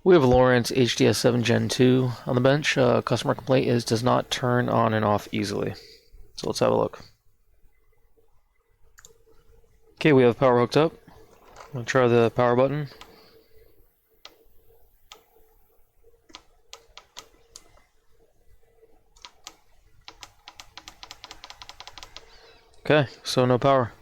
We have Lowrance HDS7 Gen 2 on the bench. Customer complaint is does not turn on and off easily. So let's have a look. Okay, we have power hooked up. I'll try the power button. Okay, so no power.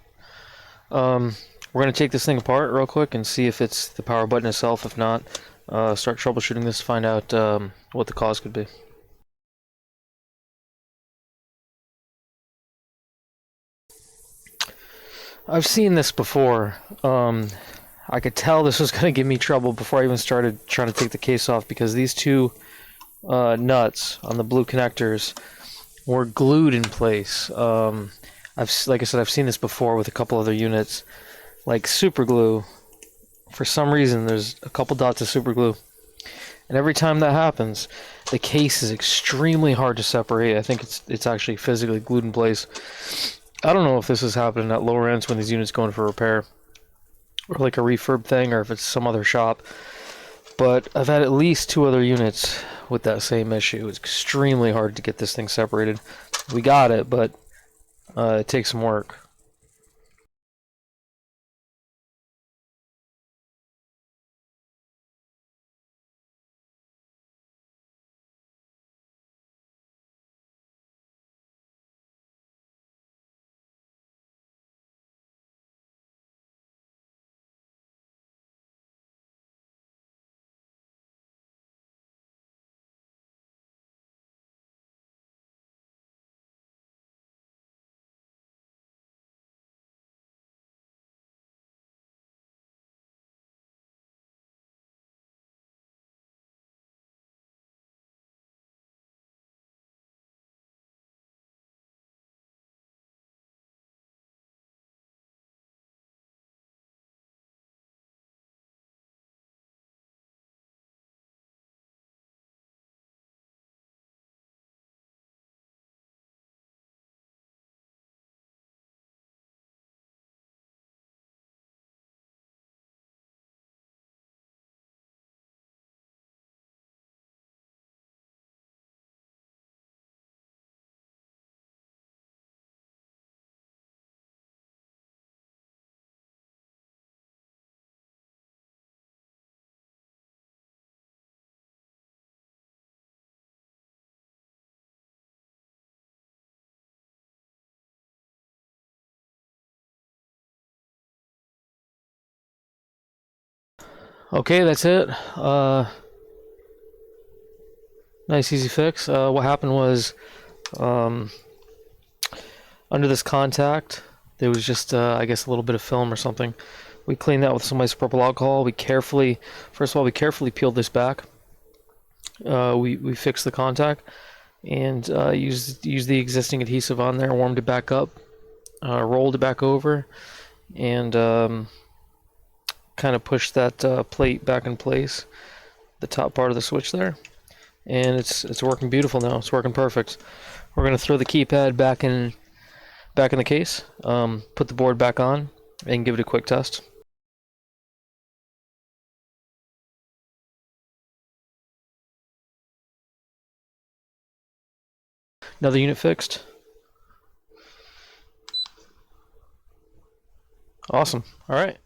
We're going to take this thing apart real quick and see if it's the power button itself. If not, start troubleshooting this to find out what the cause could be. I've seen this before. I could tell this was going to give me trouble before I even started trying to take the case off because these two nuts on the blue connectors were glued in place. Like I said, I've seen this before with a couple other units. Like super glue, for some reason there's a couple dots of super glue, and every time that happens, the case is extremely hard to separate. I think it's actually physically glued in place. I don't know if this is happening at Lowrance when these units go in for repair, or like a refurb thing, or if it's some other shop. But I've had at least 2 other units with that same issue. It's extremely hard to get this thing separated. We got it, but it takes some work. Okay, that's it. Nice easy fix. What happened was, um, under this contact, there was just, I guess, a little bit of film or something. We cleaned that with some isopropyl alcohol. First of all, we carefully peeled this back. We fixed the contact and used the existing adhesive on there, warmed it back up, rolled it back over, and kind of pushed that plate back in place, the top part of the switch there, and it's working beautiful now. It's working perfect. We're gonna throw the keypad back in the case, put the board back on, and give it a quick test. Another unit fixed. Awesome. All right.